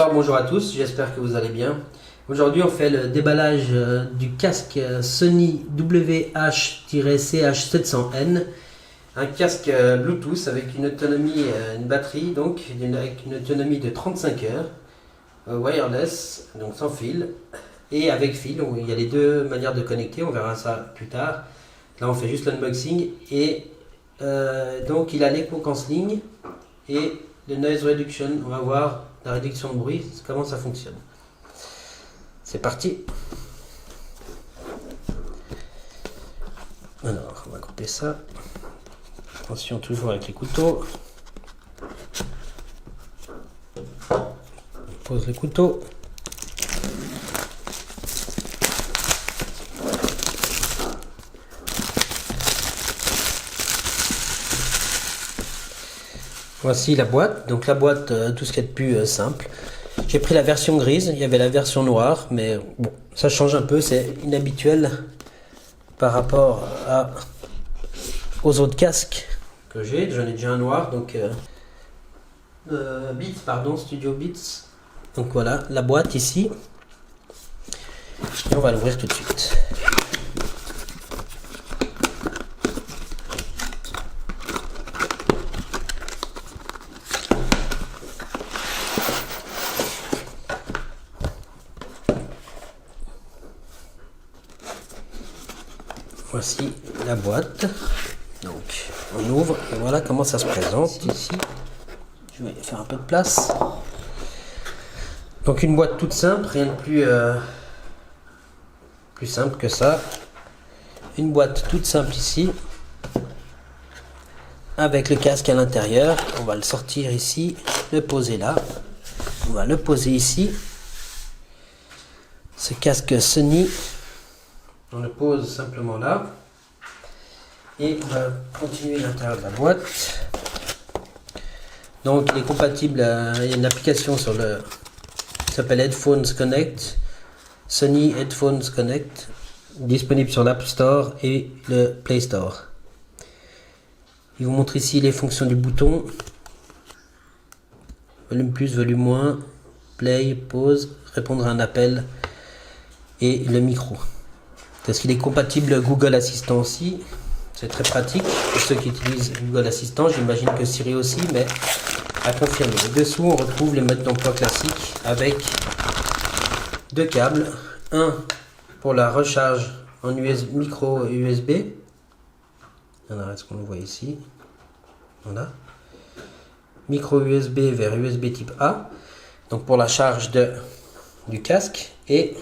Alors bonjour à tous, j'espère que vous allez bien. Aujourd'hui on fait le déballage du casque Sony WH-CH700N, un casque Bluetooth avec une autonomie, une batterie donc avec une autonomie de 35 heures, wireless, donc sans fil et avec fil. Il y a les deux manières de connecter, on verra ça plus tard. Là on fait juste l'unboxing et donc il a l'écho cancelling et le noise reduction. On va voir la réduction de bruit, comment ça fonctionne. C'est parti. Alors, on va couper ça. Attention toujours avec les couteaux. On pose le couteau. Voici la boîte. Donc la boîte, tout ce qu'il y a de plus simple. J'ai pris la version grise, il y avait la version noire, mais bon, ça change un peu, c'est inhabituel par rapport aux autres casques que j'ai. J'en ai déjà un noir, donc Beats, pardon, Studio Beats. Donc voilà, la boîte ici. Et on va l'ouvrir tout de suite. Voici la boîte, donc on ouvre et voilà comment ça se présente ici. Je vais faire un peu de place. Donc une boîte toute simple, rien de plus simple que ça. Une boîte toute simple ici, avec le casque à l'intérieur. On va le sortir ici, le poser là. On va le poser ici. Ce casque Sony. On le pose simplement là et on va continuer l'intérieur de la boîte. Donc il est compatible, il y a une application sur le qui s'appelle Headphones Connect, Sony Headphones Connect, disponible sur l'App Store et le Play Store. Il vous montre ici les fonctions du bouton, volume plus, volume moins, play, pause, répondre à un appel et le micro. Parce qu'il est compatible Google Assistant aussi, c'est très pratique pour ceux qui utilisent Google Assistant. J'imagine que Siri aussi, mais à confirmer. Dessous, on retrouve les modes d'emploi classiques avec deux câbles. Un pour la recharge en micro USB. Alors, est-ce qu'on le voit ici? Voilà. Micro USB vers USB type A. Donc pour la charge du casque. Et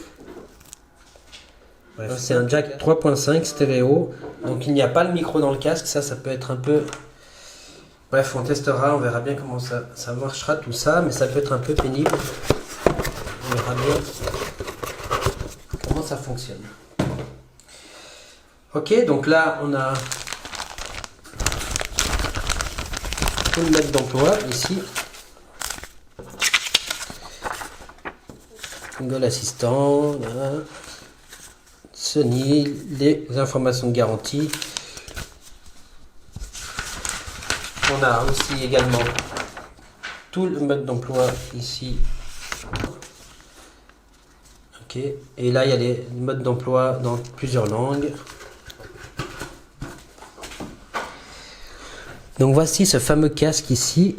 c'est un jack 3.5 stéréo, donc il n'y a pas le micro dans le casque, ça peut être un peu... Bref, on testera, on verra bien comment ça marchera tout ça, mais ça peut être un peu pénible. On verra bien comment ça fonctionne. Ok, donc là on a tout le mode d'emploi ici. Google Assistant, là. Sony, les informations de garantie. On a aussi également tout le mode d'emploi ici. Ok, et là il y a les modes d'emploi dans plusieurs langues. Donc voici ce fameux casque ici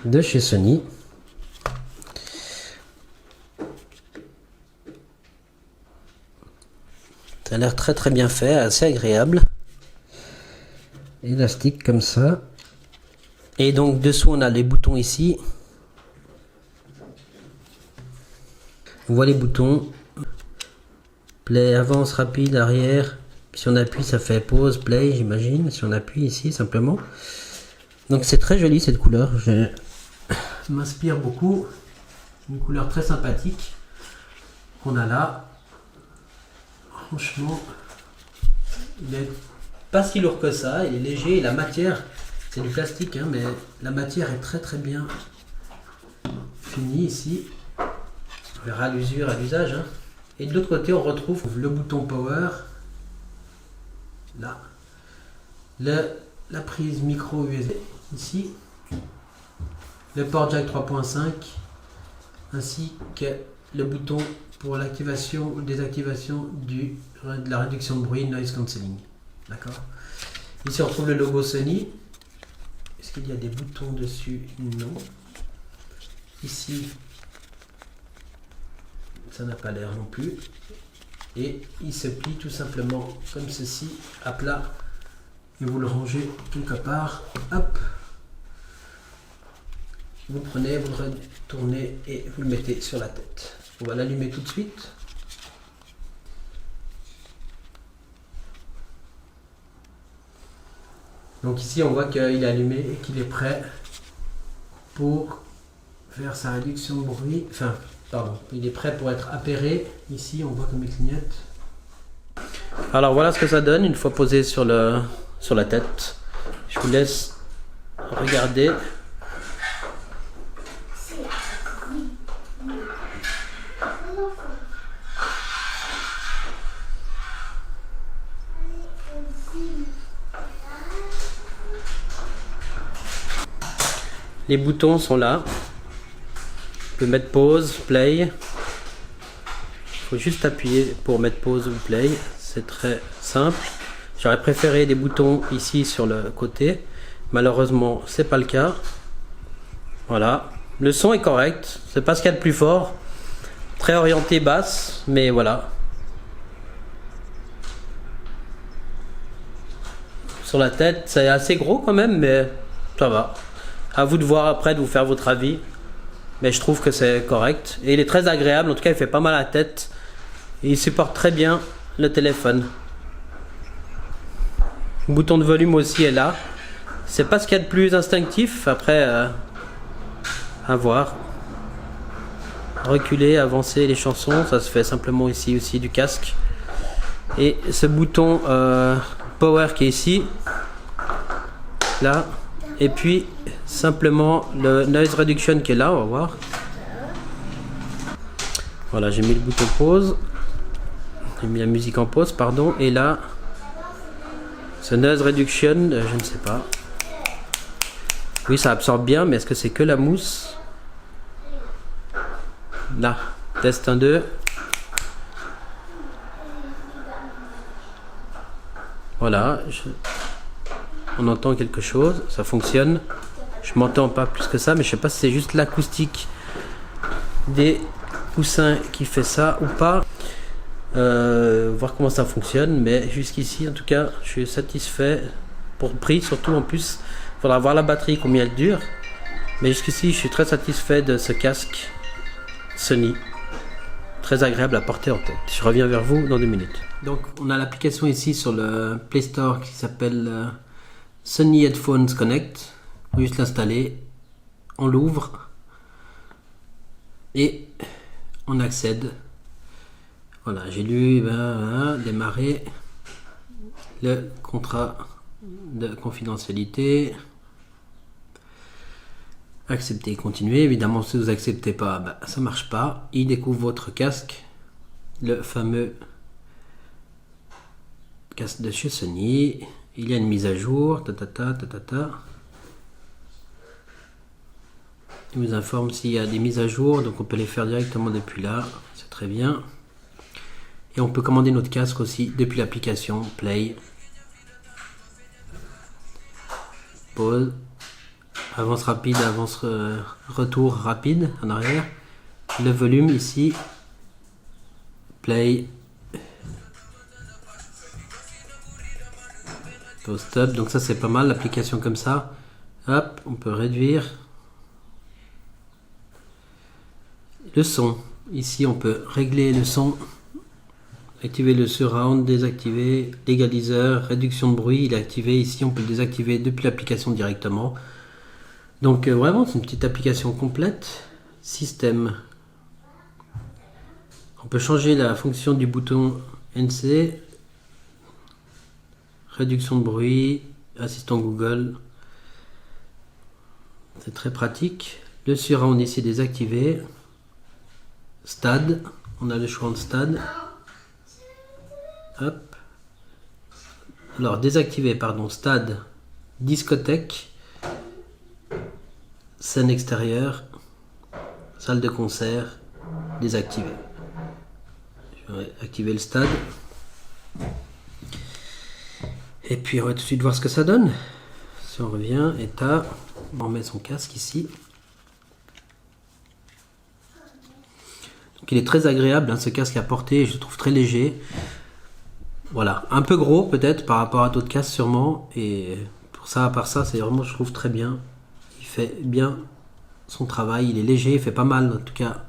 de chez Sony. Ça a l'air très bien fait, assez agréable. Élastique comme ça. Et donc dessous on a les boutons ici. On voit les boutons. Play, avance, rapide, arrière. Si on appuie ça fait pause, play j'imagine. Si on appuie ici simplement. Donc c'est très joli cette couleur. Je m'inspire beaucoup. Une couleur très sympathique qu'on a là. Franchement, il n'est pas si lourd que ça, il est léger et la matière, c'est du plastique, hein, mais la matière est très bien finie ici. On verra l'usure à l'usage. Hein. Et de l'autre côté, on retrouve le bouton power, là, la prise micro USB ici, le port jack 3.5 ainsi que le bouton pour l'activation ou désactivation de la réduction de bruit, noise cancelling. D'accord. Ici on retrouve le logo Sony. Est-ce qu'il y a des boutons dessus? Non. Ici, ça n'a pas l'air non plus. Et il se plie tout simplement comme ceci, à plat. Et vous le rangez quelque part. Hop. Vous prenez, vous le retournez et vous le mettez sur la tête. On va l'allumer tout de suite. Donc ici on voit qu'il est allumé et qu'il est prêt pour faire sa réduction de bruit. Enfin, pardon, il est prêt pour être appairé. Ici on voit comme il clignote. Alors voilà ce que ça donne une fois posé sur la tête. Je vous laisse regarder. Les boutons sont là. On peut mettre pause, play. Il faut juste appuyer pour mettre pause ou play. C'est très simple. J'aurais préféré des boutons ici sur le côté. Malheureusement, c'est pas le cas. Voilà. Le son est correct. C'est pas ce qu'il y a de plus fort. Très orienté basse, mais voilà. Sur la tête, c'est assez gros quand même, mais ça va. À vous de voir après, de vous faire votre avis. Mais je trouve que c'est correct. Et il est très agréable. En tout cas, il fait pas mal à la tête. Et il supporte très bien le téléphone. Le bouton de volume aussi est là. C'est pas ce qu'il y a de plus instinctif. Après, à voir. Reculer, avancer les chansons. Ça se fait simplement ici aussi du casque. Et ce bouton power qui est ici. Là. Et puis simplement le noise reduction qui est là, on va voir. Voilà, j'ai mis le bouton pause. J'ai mis la musique en pause, pardon. Et là, ce noise reduction, je ne sais pas. Oui, ça absorbe bien, mais est-ce que c'est que la mousse? Là, test 1, 2. Voilà. On entend quelque chose, ça fonctionne. Je m'entends pas plus que ça, mais je sais pas si c'est juste l'acoustique des coussins qui fait ça ou pas. Voir comment ça fonctionne, mais jusqu'ici en tout cas je suis satisfait pour le prix, surtout en plus il faudra voir la batterie combien elle dure, mais jusqu'ici je suis très satisfait de ce casque Sony, très agréable à porter en tête. Je reviens vers vous dans 2 minutes. Donc on a l'application ici sur le Play Store qui s'appelle Sony Headphones Connect. On va juste l'installer, on l'ouvre et on accède. Voilà, j'ai lu, démarrer le contrat de confidentialité, accepter, continuer. Évidemment, si vous acceptez pas, ça marche pas. Il découvre votre casque, le fameux casque de chez Sony. Il y a une mise à jour, Il vous informe s'il y a des mises à jour, donc on peut les faire directement depuis là, c'est très bien. Et on peut commander notre casque aussi depuis l'application Play. Pause. Avance rapide, avance retour rapide en arrière. Le volume ici. Play. Pause stop. Donc ça c'est pas mal l'application comme ça. Hop, on peut réduire. Le son. Ici on peut régler le son. Activer le surround, désactiver l'égaliseur, réduction de bruit, il est activé. Ici on peut le désactiver depuis l'application directement. Donc vraiment c'est une petite application complète. Système. On peut changer la fonction du bouton NC. Réduction de bruit, assistant Google. C'est très pratique. Le surround ici désactivé. Stade. On a le choix en stade. Hop. Alors désactiver, pardon, stade, discothèque, scène extérieure, salle de concert, désactivé. Je vais activer le stade. Et puis on va tout de suite voir ce que ça donne. Si on revient, état, on met son casque ici. Donc il est très agréable, hein, ce casque à porter, je le trouve très léger. Voilà, un peu gros peut-être par rapport à d'autres casques sûrement. Et pour ça, à part ça, c'est vraiment, je trouve très bien. Il fait bien son travail, il est léger, il fait pas mal en tout cas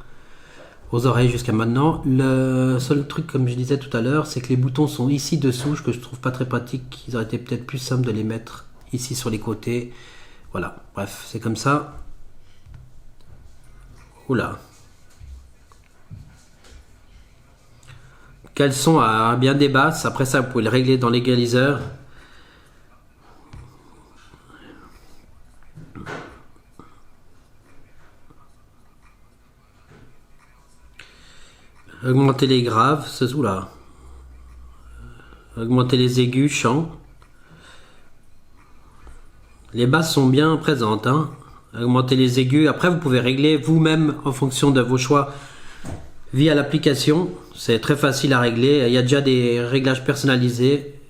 aux oreilles jusqu'à maintenant. Le seul truc, comme je disais tout à l'heure, c'est que les boutons sont ici dessous, que je trouve pas très pratique. Ils auraient été peut-être plus simple de les mettre ici sur les côtés. Voilà, bref, c'est comme ça. Oula. Quels sont à bien des basses. Après ça, vous pouvez le régler dans l'égaliseur. Augmenter les graves, c'est où là. Augmenter les aigus, chant. Les basses sont bien présentes, hein. Augmenter les aigus. Après, vous pouvez régler vous-même en fonction de vos choix via l'application. C'est très facile à régler. Il y a déjà des réglages personnalisés.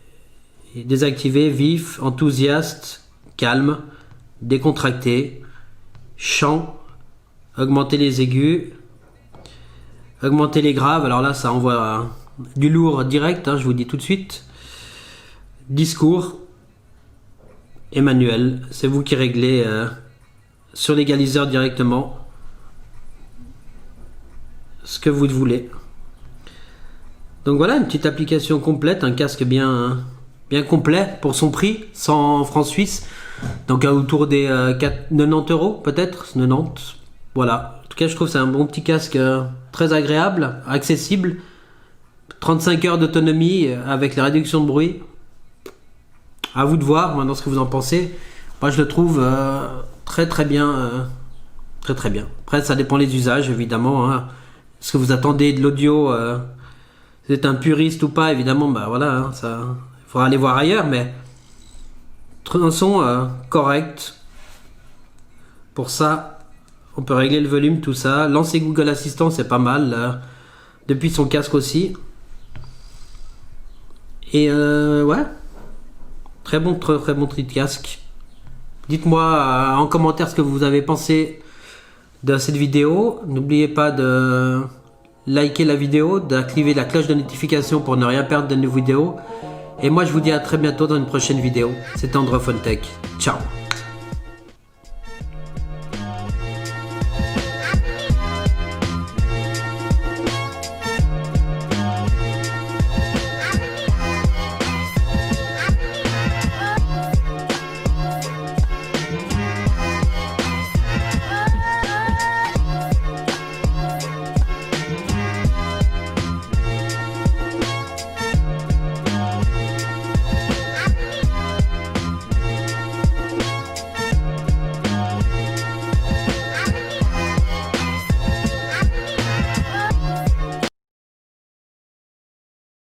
Désactiver, vif, enthousiaste, calme, décontracté, chant, augmenter les aigus. Augmenter les graves, alors là ça envoie du lourd direct, hein, je vous dis tout de suite. Discours et manuel, c'est vous qui réglez sur l'égaliseur directement ce que vous voulez. Donc voilà, une petite application complète, un casque bien complet pour son prix, 100 francs suisses, donc autour des 90 euros peut-être, 90, voilà. En tout cas, je trouve que c'est un bon petit casque très agréable, accessible. 35 heures d'autonomie avec la réduction de bruit. À vous de voir maintenant ce que vous en pensez. Moi, je le trouve très très bien. Très très bien. Après, ça dépend des usages, évidemment. Hein. Est-ce que vous attendez de l'audio vous êtes un puriste ou pas, évidemment, bah voilà, hein, ça, il faudra aller voir ailleurs, mais un son correct. Pour ça, on peut régler le volume, tout ça. Lancer Google Assistant, c'est pas mal. Depuis son casque aussi. Et ouais. Très bon tri de casque. Dites-moi en commentaire ce que vous avez pensé de cette vidéo. N'oubliez pas de liker la vidéo, d'activer la cloche de notification pour ne rien perdre de nos vidéos. Et moi, je vous dis à très bientôt dans une prochaine vidéo. C'était Androphone Tech. Ciao.